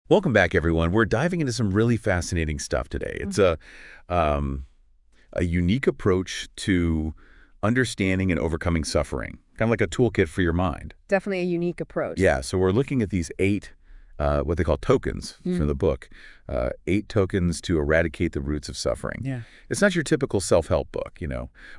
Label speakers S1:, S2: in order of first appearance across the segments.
S1: Welcome back, everyone. We're diving into some really fascinating stuff today. It's a unique approach to understanding and overcoming suffering, kind of like a toolkit for your mind.
S2: Definitely a unique approach.
S1: Yeah, so we're looking at these eight, what they call tokens from the book, 8 tokens to eradicate the roots of suffering.
S2: Yeah.
S1: It's not your typical self-help book,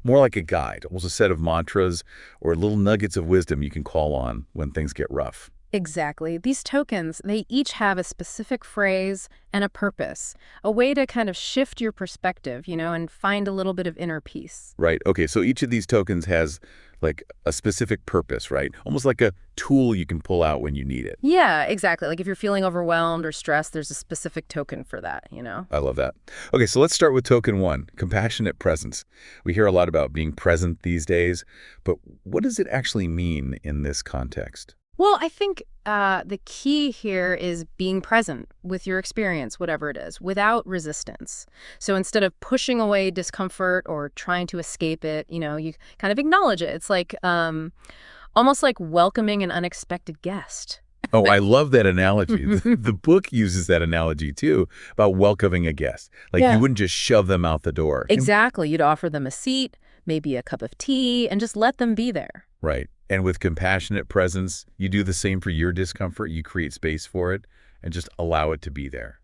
S1: more like a guide, almost a set of mantras or little nuggets of wisdom you can call on when things get rough.
S2: Exactly. These tokens, they each have a specific phrase and a purpose, a way to kind of shift your perspective, and find a little bit of inner peace.
S1: Right. Okay. So each of these tokens has like a specific purpose, right? Almost like a tool you can pull out when you need it.
S2: Yeah, exactly. Like if you're feeling overwhelmed or stressed, there's a specific token for that.
S1: I love that. Okay. So let's start with token 1, compassionate presence. We hear a lot about being present these days, but what does it actually mean in this context?
S2: Well, I think the key here is being present with your experience, whatever it is, without resistance. So instead of pushing away discomfort or trying to escape it, you kind of acknowledge it. It's like almost like welcoming an unexpected guest.
S1: Oh, I love that analogy. The book uses that analogy too, about welcoming a guest. Like
S2: Yeah.
S1: you wouldn't just shove them out the door.
S2: Exactly. You'd offer them a seat, maybe a cup of tea, and just let them be there.
S1: Right. And with compassionate presence, you do the same for your discomfort. You create space for it and just allow it to be there.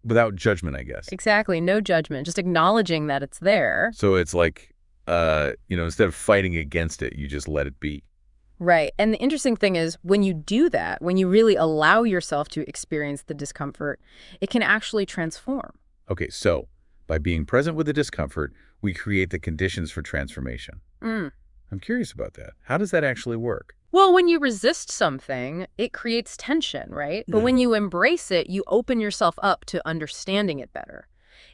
S1: Without judgment, I guess.
S2: Exactly. No judgment, just acknowledging that it's there.
S1: So it's like, instead of fighting against it, you just let it be.
S2: Right. And the interesting thing is when you do that, when you really allow yourself to experience the discomfort, it can actually transform.
S1: Okay, so by being present with the discomfort, we create the conditions for transformation.
S2: Mm.
S1: I'm curious about that. How does that actually work?
S2: Well, when you resist something, it creates tension, right? But when you embrace it, you open yourself up to understanding it better.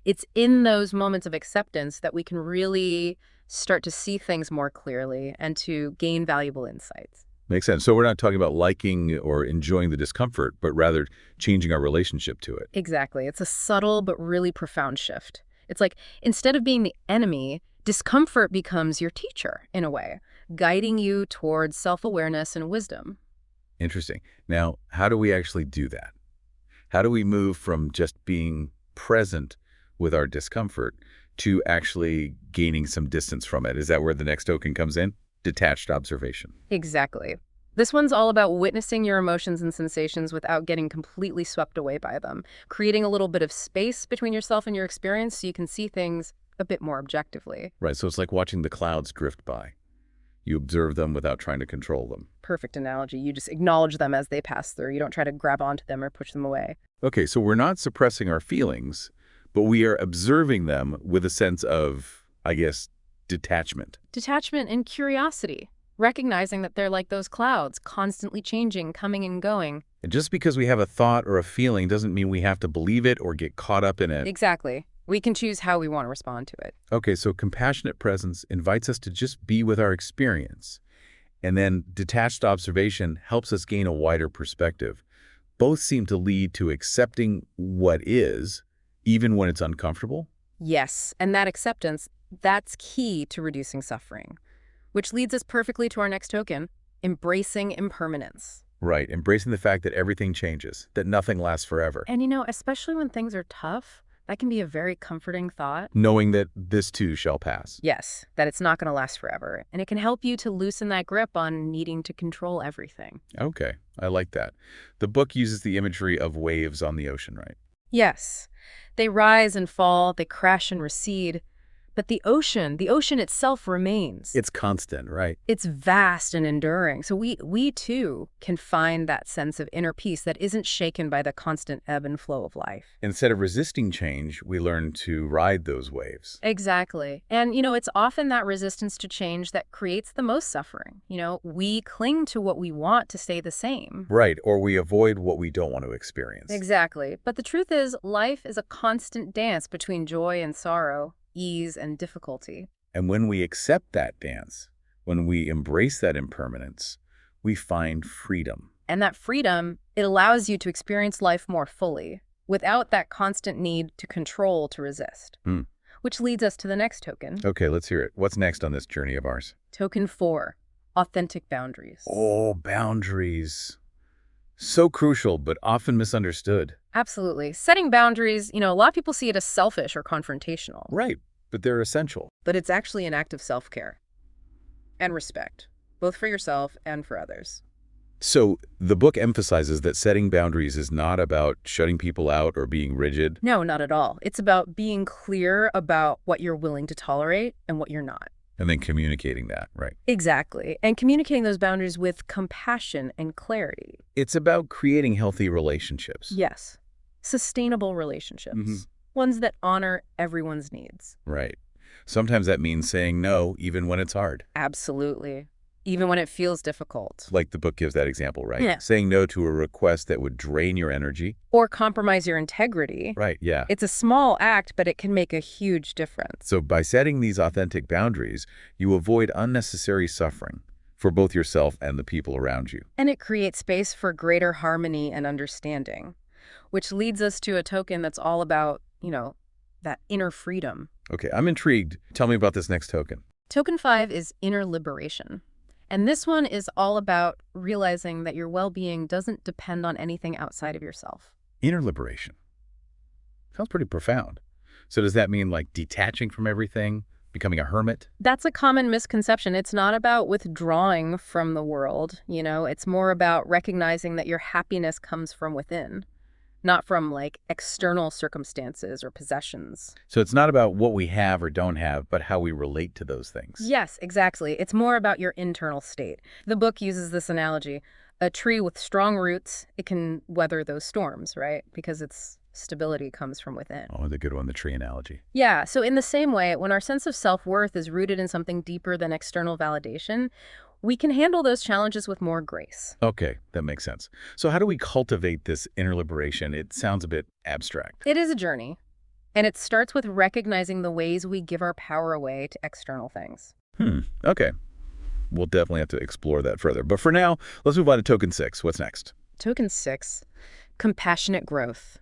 S2: It's in those moments of acceptance that we can really start to see things more clearly and to gain valuable insights.
S1: Makes sense. So we're not talking about liking or enjoying the discomfort, but rather changing our relationship to it.
S2: Exactly. It's a subtle but really profound shift. It's like instead of being the enemy, discomfort becomes your teacher in a way, guiding you towards self-awareness and wisdom.
S1: Interesting. Now, how do we actually do that? How do we move from just being present with our discomfort to actually gaining some distance from it? Is that where the next token comes in? Detached observation.
S2: Exactly. This one's all about witnessing your emotions and sensations without getting completely swept away by them, creating a little bit of space between yourself and your experience so you can see things a bit more objectively.
S1: Right, so it's like watching the clouds drift by. You observe them without trying to control them.
S2: Perfect analogy. You just acknowledge them as they pass through. You don't try to grab onto them or push them away.
S1: Okay, so we're not suppressing our feelings, but we are observing them with a sense of, I guess, detachment.
S2: Detachment and curiosity, recognizing that they're like those clouds, constantly changing, coming and going.
S1: And just because we have a thought or a feeling doesn't mean we have to believe it or get caught up in it.
S2: Exactly. We can choose how we want to respond to it.
S1: Okay, so compassionate presence invites us to just be with our experience. And then detached observation helps us gain a wider perspective. Both seem to lead to accepting what is, even when it's uncomfortable.
S2: Yes, and that acceptance, that's key to reducing suffering, which leads us perfectly to our next token, embracing impermanence.
S1: Right, embracing the fact that everything changes, that nothing lasts forever.
S2: And especially when things are tough, that can be a very comforting thought.
S1: Knowing that this too shall pass.
S2: Yes, that it's not going to last forever. And it can help you to loosen that grip on needing to control everything.
S1: Okay, I like that. The book uses the imagery of waves on the ocean, right?
S2: Yes, they rise and fall, they crash and recede. But the ocean itself remains.
S1: It's constant, right?
S2: It's vast and enduring. So we too can find that sense of inner peace that isn't shaken by the constant ebb and flow of life.
S1: Instead of resisting change, we learn to ride those waves.
S2: Exactly. And, it's often that resistance to change that creates the most suffering. We cling to what we want to stay the same.
S1: Right, or we avoid what we don't want to experience.
S2: Exactly. But the truth is, life is a constant dance between joy and sorrow, ease and difficulty.
S1: And when we accept that dance, when we embrace that impermanence, we find freedom.
S2: And that freedom, it allows you to experience life more fully, without that constant need to control to resist. Which leads us to the next token.
S1: Okay, let's hear it. What's next on this journey of ours?
S2: Token 4, authentic boundaries.
S1: Oh, boundaries. So crucial, but often misunderstood.
S2: Absolutely. Setting boundaries, a lot of people see it as selfish or confrontational,
S1: Right, but they're essential.
S2: but it's actually an act of self-care and respect, both for yourself and for others.
S1: So the book emphasizes that setting boundaries is not about shutting people out or being rigid,
S2: No, not at all. It's about being clear about what you're willing to tolerate and what you're not.
S1: and then communicating that, right?
S2: Exactly. And communicating those boundaries with compassion and clarity.
S1: It's about creating healthy relationships.
S2: Yes. Sustainable relationships. Ones that honor everyone's needs.
S1: Right. Sometimes that means saying no, even when it's hard.
S2: Absolutely. Even when it feels difficult.
S1: Like the book gives that example, right?
S2: Yeah.
S1: Saying no to a request that would drain your energy.
S2: Or compromise your integrity.
S1: Right, yeah.
S2: It's a small act, but it can make a huge difference.
S1: So by setting these authentic boundaries, you avoid unnecessary suffering for both yourself and the people around you.
S2: And it creates space for greater harmony and understanding, which leads us to a token that's all about, that inner freedom.
S1: Okay, I'm intrigued. Tell me about this next token.
S2: Token 5 is inner liberation. And this one is all about realizing that your well-being doesn't depend on anything outside of yourself.
S1: Inner liberation. Sounds pretty profound. So does that mean like detaching from everything, becoming a hermit?
S2: That's a common misconception. It's not about withdrawing from the world, it's more about recognizing that your happiness comes from within, not from like external circumstances or possessions.
S1: So it's not about what we have or don't have, but how we relate to those things.
S2: Yes, exactly. It's more about your internal state. The book uses this analogy. A tree with strong roots, it can weather those storms, right? Because its stability comes from within.
S1: Oh, the good one, the tree analogy.
S2: Yeah, so in the same way, when our sense of self-worth is rooted in something deeper than external validation, we can handle those challenges with more grace.
S1: Okay, that makes sense. So how do we cultivate this inner liberation? It sounds a bit abstract.
S2: It is a journey, and it starts with recognizing the ways we give our power away to external things.
S1: Okay. We'll definitely have to explore that further. But for now, let's move on to token 6. What's next?
S2: Token 6, compassionate growth.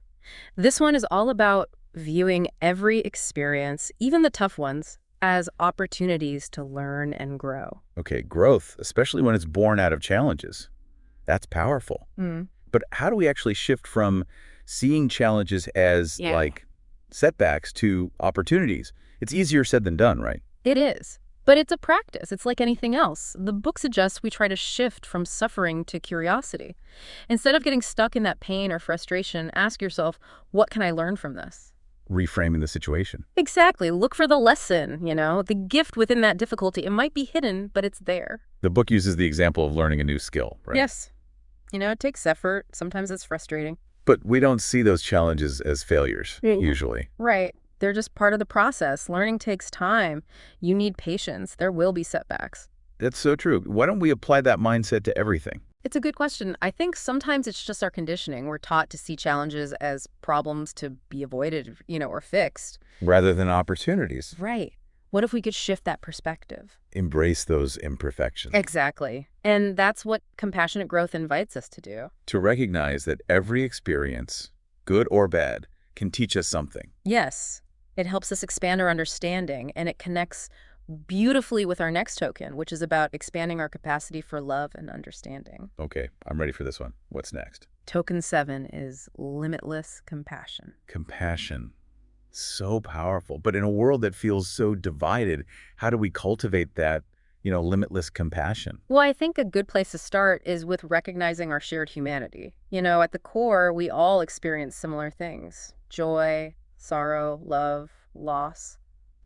S2: This one is all about viewing every experience, even the tough ones, as opportunities to learn and grow.
S1: Okay, growth, especially when it's born out of challenges. That's powerful. But how do we actually shift from seeing challenges as like setbacks to opportunities? It's easier said than done, right?
S2: It is. But it's a practice. It's like anything else. The book suggests we try to shift from suffering to curiosity. Instead of getting stuck in that pain or frustration, ask yourself, what can I learn from this?
S1: Reframing the situation.
S2: Exactly. Look for the lesson, the gift within that difficulty. It might be hidden, but it's there.
S1: The book uses the example of learning a new skill, right?
S2: Yes. It takes effort. Sometimes it's frustrating.
S1: But we don't see those challenges as failures, usually.
S2: Right. They're just part of the process. Learning takes time. You need patience. There will be setbacks.
S1: That's so true. Why don't we apply that mindset to everything?
S2: It's a good question. I think sometimes it's just our conditioning. We're taught to see challenges as problems to be avoided, or fixed.
S1: Rather than opportunities.
S2: Right. What if we could shift that perspective?
S1: Embrace those imperfections.
S2: Exactly. And that's what compassionate growth invites us to do.
S1: To recognize that every experience, good or bad, can teach us something.
S2: Yes. It helps us expand our understanding, and it connects beautifully with our next token, which is about expanding our capacity for love and understanding.
S1: Okay, I'm ready for this one. What's next?
S2: Token 7 is limitless compassion.
S1: Compassion. So powerful. But in a world that feels so divided, how do we cultivate that, limitless compassion?
S2: Well, I think a good place to start is with recognizing our shared humanity. At the core, we all experience similar things: joy, sorrow, love, loss.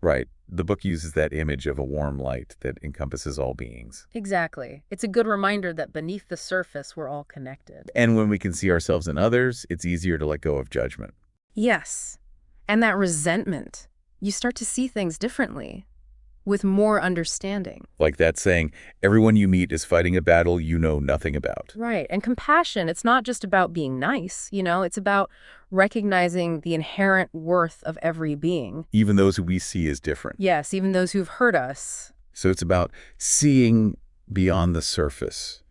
S1: Right. The book uses that image of a warm light that encompasses all beings.
S2: Exactly. It's a good reminder that beneath the surface, we're all connected.
S1: And when we can see ourselves in others, it's easier to let go of judgment.
S2: Yes. And that resentment, you start to see things differently, with more understanding.
S1: Like that saying, everyone you meet is fighting a battle you know nothing about.
S2: Right. And compassion, it's not just about being nice, it's about recognizing the inherent worth of every being.
S1: Even those who we see as different.
S2: Yes, even those who've hurt us.
S1: So it's about seeing beyond the surface,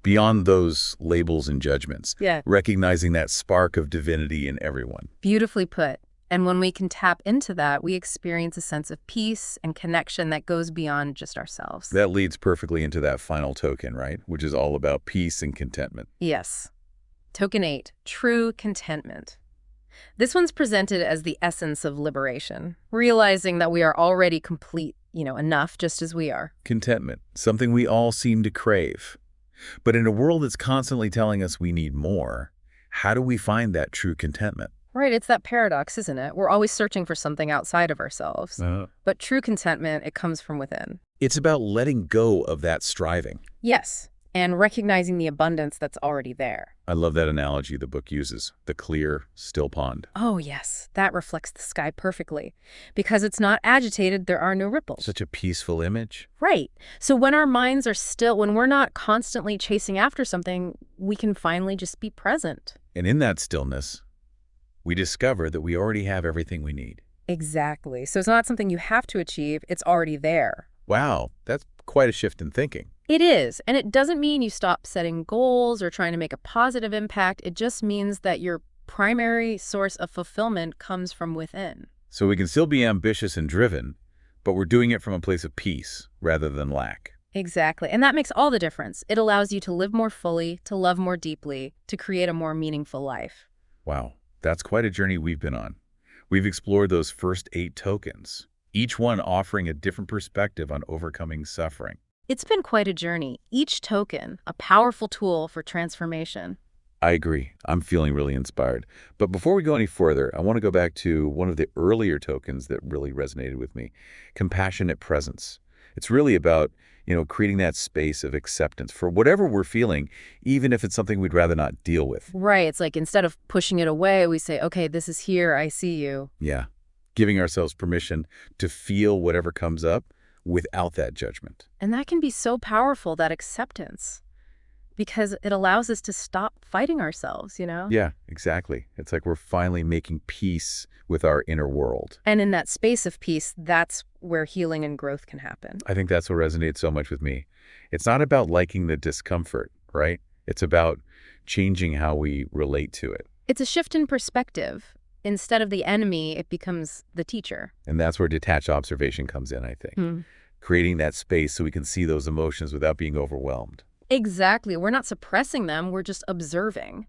S1: beyond those labels and judgments.
S2: Yeah.
S1: Recognizing that spark of divinity in everyone.
S2: Beautifully put. And when we can tap into that, we experience a sense of peace and connection that goes beyond just ourselves.
S1: That leads perfectly into that final token, right? Which is all about peace and contentment.
S2: Yes. Token 8, true contentment. This one's presented as the essence of liberation, realizing that we are already complete, enough just as we are.
S1: Contentment, something we all seem to crave. But in a world that's constantly telling us we need more, how do we find that true contentment?
S2: Right, it's that paradox, isn't it? We're always searching for something outside of ourselves. But true contentment, it comes from within.
S1: It's about letting go of that striving.
S2: Yes, and recognizing the abundance that's already there.
S1: I love that analogy the book uses, the clear, still pond.
S2: Oh, yes, that reflects the sky perfectly. Because it's not agitated, there are no ripples.
S1: Such a peaceful image.
S2: Right. So when our minds are still, when we're not constantly chasing after something, we can finally just be present.
S1: And in that stillness, we discover that we already have everything we need.
S2: Exactly. So it's not something you have to achieve, it's already there.
S1: Wow, that's quite a shift in thinking.
S2: It is, and it doesn't mean you stop setting goals or trying to make a positive impact. It just means that your primary source of fulfillment comes from within.
S1: So we can still be ambitious and driven, but we're doing it from a place of peace rather than lack.
S2: Exactly, and that makes all the difference. It allows you to live more fully, to love more deeply, to create a more meaningful life.
S1: Wow, that's quite a journey we've been on. We've explored those first 8 tokens, each one offering a different perspective on overcoming suffering.
S2: It's been quite a journey, each token a powerful tool for transformation.
S1: I agree. I'm feeling really inspired. But before we go any further, I want to go back to one of the earlier tokens that really resonated with me, compassionate presence. It's really about, creating that space of acceptance for whatever we're feeling, even if it's something we'd rather not deal with.
S2: Right. It's like instead of pushing it away, we say, okay, this is here. I see you.
S1: Yeah. Giving ourselves permission to feel whatever comes up without that judgment.
S2: And that can be so powerful, that acceptance, because it allows us to stop fighting ourselves,
S1: Yeah, exactly. It's like we're finally making peace with our inner world.
S2: And in that space of peace, that's where healing and growth can happen.
S1: I think that's what resonates so much with me. It's not about liking the discomfort, right? It's about changing how we relate to it.
S2: It's a shift in perspective. Instead of the enemy, it becomes the teacher.
S1: And that's where detached observation comes in, I think. Creating that space so we can see those emotions without being overwhelmed.
S2: Exactly. We're not suppressing them. We're just observing.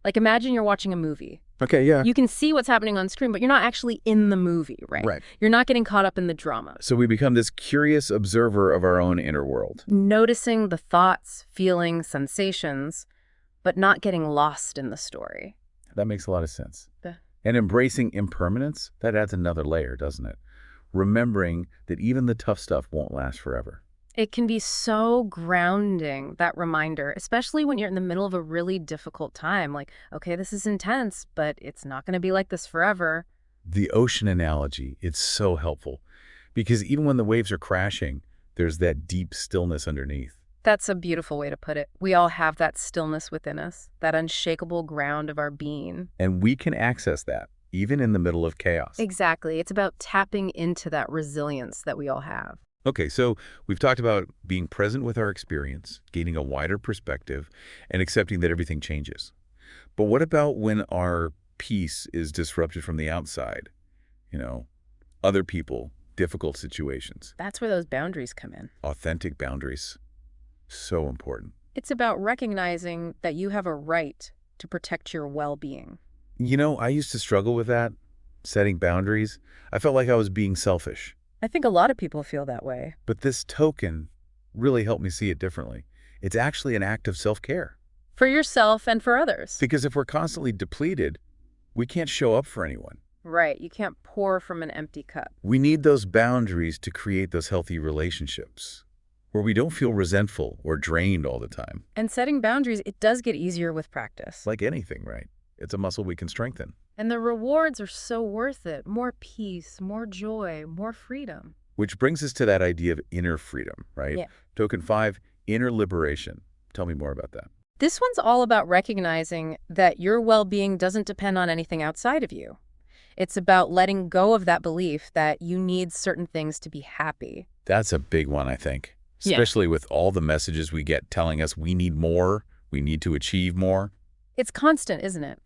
S2: Like imagine you're watching a movie.
S1: Okay, yeah.
S2: You can see what's happening on screen, but you're not actually in the movie, right?
S1: Right.
S2: You're not getting caught up in the drama.
S1: So we become this curious observer of our own inner world.
S2: Noticing the thoughts, feelings, sensations, but not getting lost in the story.
S1: That makes a lot of sense. And embracing impermanence, that adds another layer, doesn't it? Remembering that even the tough stuff won't last forever.
S2: It can be so grounding, that reminder, especially when you're in the middle of a really difficult time. Like, okay, this is intense, but it's not going to be like this forever.
S1: The ocean analogy, it's so helpful. Because even when the waves are crashing, there's that deep stillness underneath.
S2: That's a beautiful way to put it. We all have that stillness within us, that unshakable ground of our being.
S1: And we can access that, even in the middle of chaos.
S2: Exactly. It's about tapping into that resilience that we all have.
S1: Okay, so we've talked about being present with our experience, gaining a wider perspective, and accepting that everything changes. But what about when our peace is disrupted from the outside? Other people, difficult situations.
S2: That's where those boundaries come in.
S1: Authentic boundaries. So important.
S2: It's about recognizing that you have a right to protect your well-being.
S1: I used to struggle with that, setting boundaries. I felt like I was being selfish.
S2: I think a lot of people feel that way.
S1: But this token really helped me see it differently. It's actually an act of self-care.
S2: For yourself and for others.
S1: Because if we're constantly depleted, we can't show up for anyone.
S2: Right. You can't pour from an empty cup.
S1: We need those boundaries to create those healthy relationships where we don't feel resentful or drained all the time.
S2: And setting boundaries, it does get easier with practice.
S1: Like anything, right? It's a muscle we can strengthen.
S2: And the rewards are so worth it. More peace, more joy, more freedom.
S1: Which brings us to that idea of inner freedom, right?
S2: Yeah.
S1: Token 5, inner liberation. Tell me more about that.
S2: This one's all about recognizing that your well-being doesn't depend on anything outside of you. It's about letting go of that belief that you need certain things to be happy.
S1: That's a big one, I think.
S2: Yeah.
S1: Especially with all the messages we get telling us we need more, we need to achieve more.
S2: It's constant, isn't it?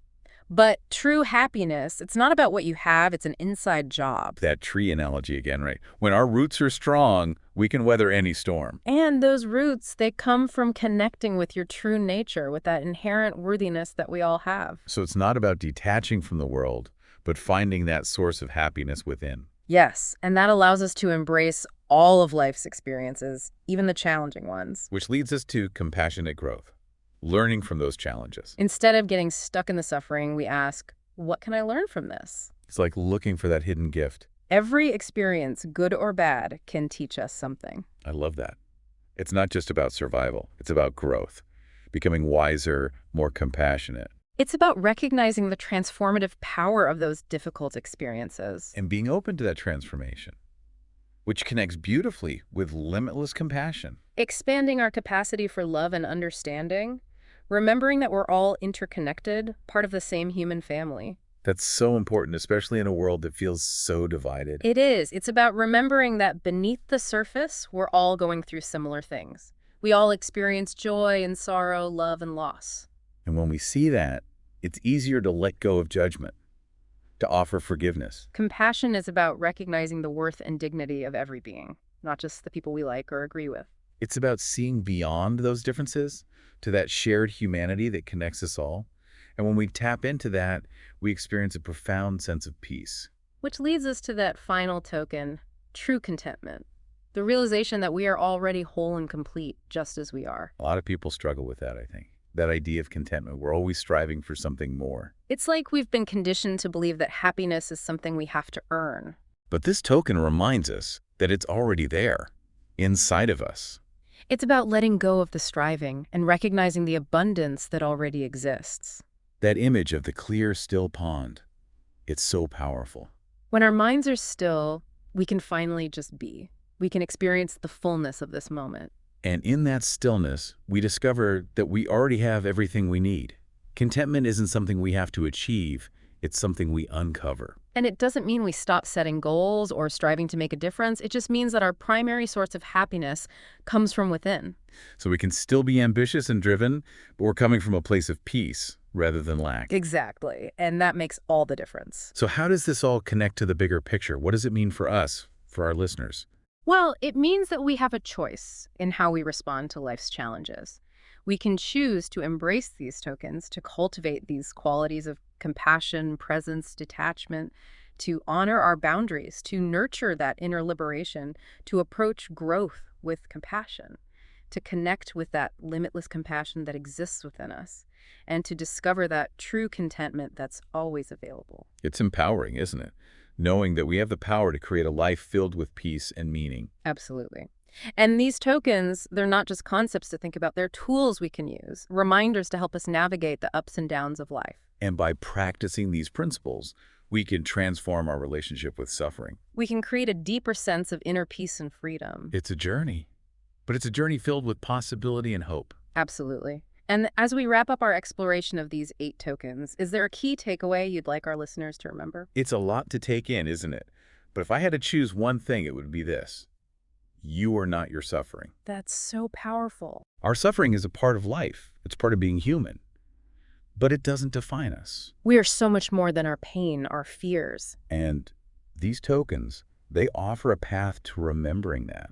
S2: But true happiness, it's not about what you have, it's an inside job.
S1: That tree analogy again, right? When our roots are strong, we can weather any storm.
S2: And those roots, they come from connecting with your true nature, with that inherent worthiness that we all have.
S1: So it's not about detaching from the world, but finding that source of happiness within.
S2: Yes, and that allows us to embrace all of life's experiences, even the challenging ones.
S1: Which leads us to compassionate growth, learning from those challenges.
S2: Instead of getting stuck in the suffering, we ask, what can I learn from this?
S1: It's like looking for that hidden gift.
S2: Every experience, good or bad, can teach us something.
S1: I love that. It's not just about survival. It's about growth, becoming wiser, more compassionate,
S2: It's about recognizing the transformative power of those difficult experiences.
S1: and being open to that transformation, which connects beautifully with limitless compassion.
S2: Expanding our capacity for love and understanding, remembering that we're all interconnected, part of the same human family.
S1: That's so important, especially in a world that feels so divided.
S2: It is. It's about remembering that beneath the surface, we're all going through similar things. We all experience joy and sorrow, love and loss.
S1: And when we see that, it's easier to let go of judgment, to offer forgiveness.
S2: Compassion is about recognizing the worth and dignity of every being, not just the people we like or agree with.
S1: It's about seeing beyond those differences to that shared humanity that connects us all. And when we tap into that, we experience a profound sense of peace.
S2: Which leads us to that final token, true contentment. The realization that we are already whole and complete, just as we are.
S1: A lot of people struggle with that, I think. That idea of contentment. We're always striving for something more.
S2: It's like we've been conditioned to believe that happiness is something we have to earn.
S1: But this token reminds us that it's already there, inside of us.
S2: It's about letting go of the striving and recognizing the abundance that already exists.
S1: That image of the clear, still pond, it's so powerful.
S2: When our minds are still, we can finally just be. We can experience the fullness of this moment.
S1: And in that stillness, we discover that we already have everything we need. Contentment isn't something we have to achieve, it's something we uncover.
S2: And it doesn't mean we stop setting goals or striving to make a difference. It just means that our primary source of happiness comes from within.
S1: So we can still be ambitious and driven, but we're coming from a place of peace rather than lack.
S2: Exactly. And that makes all the difference.
S1: So how does this all connect to the bigger picture? What does it mean for us, for our listeners?
S2: Well, it means that we have a choice in how we respond to life's challenges. We can choose to embrace these tokens, to cultivate these qualities of compassion, presence, detachment, to honor our boundaries, to nurture that inner liberation, to approach growth with compassion, to connect with that limitless compassion that exists within us, and to discover that true contentment that's always available.
S1: It's empowering, isn't it? Knowing that we have the power to create a life filled with peace and meaning.
S2: Absolutely. And these tokens, they're not just concepts to think about, they're tools we can use, reminders to help us navigate the ups and downs of life.
S1: And by practicing these principles, we can transform our relationship with suffering.
S2: We can create a deeper sense of inner peace and freedom.
S1: It's a journey, but it's a journey filled with possibility and hope.
S2: Absolutely. And as we wrap up our exploration of these 8 tokens, is there a key takeaway you'd like our listeners to remember?
S1: It's a lot to take in, isn't it? But if I had to choose one thing, it would be this. You are not your suffering.
S2: That's so powerful.
S1: Our suffering is a part of life. It's part of being human. But it doesn't define us.
S2: We are so much more than our pain, our fears.
S1: And these tokens, they offer a path to remembering that.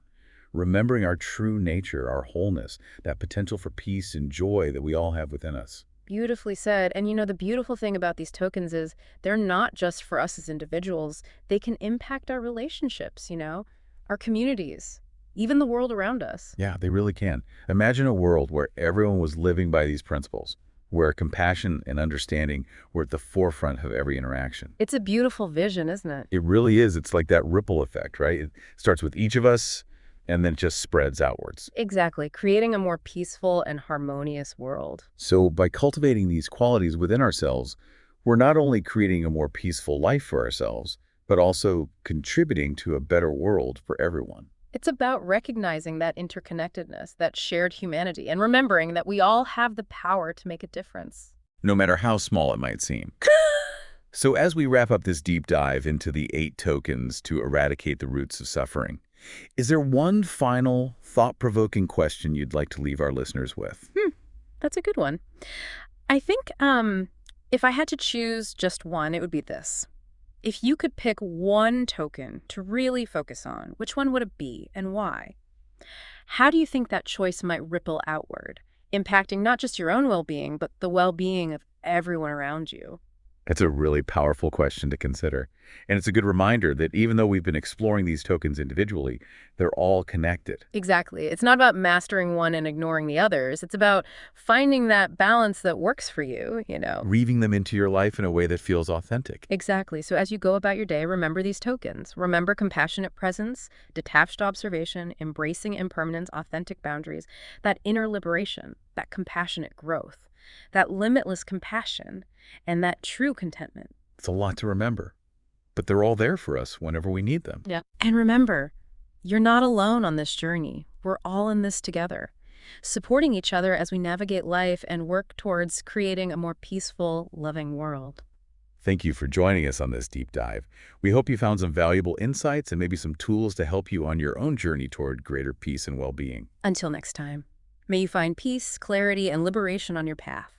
S1: Remembering our true nature, our wholeness, that potential for peace and joy that we all have within us.
S2: Beautifully said. And you know, the beautiful thing about these tokens is they're not just for us as individuals. They can impact our relationships, our communities, even the world around us.
S1: Yeah, they really can. Imagine a world where everyone was living by these principles, where compassion and understanding were at the forefront of every interaction.
S2: It's a beautiful vision, isn't it?
S1: It really is. It's like that ripple effect, right? It starts with each of us, and then just spreads outwards.
S2: Exactly, creating a more peaceful and harmonious world.
S1: So by cultivating these qualities within ourselves, we're not only creating a more peaceful life for ourselves, but also contributing to a better world for everyone.
S2: It's about recognizing that interconnectedness, that shared humanity, and remembering that we all have the power to make a difference.
S1: No matter how small it might seem. So as we wrap up this deep dive into the 8 tokens to eradicate the roots of suffering, is there one final thought-provoking question you'd like to leave our listeners with?
S2: That's a good one. I think If I had to choose just one, it would be this. If you could pick one token to really focus on, which one would it be and why? How do you think that choice might ripple outward, impacting not just your own well-being, but the well-being of everyone around you?
S1: It's a really powerful question to consider. And it's a good reminder that even though we've been exploring these tokens individually, they're all connected.
S2: Exactly. It's not about mastering one and ignoring the others. It's about finding that balance that works for you.
S1: Weaving them into your life in a way that feels authentic.
S2: Exactly. So as you go about your day, remember these tokens. Remember compassionate presence, detached observation, embracing impermanence, authentic boundaries, that inner liberation, that compassionate growth, that limitless compassion, and that true contentment.
S1: It's a lot to remember, but they're all there for us whenever we need them.
S2: Yeah. And remember, you're not alone on this journey. We're all in this together, supporting each other as we navigate life and work towards creating a more peaceful, loving world.
S1: Thank you for joining us on this deep dive. We hope you found some valuable insights and maybe some tools to help you on your own journey toward greater peace and well-being.
S2: Until next time, may you find peace, clarity, and liberation on your path.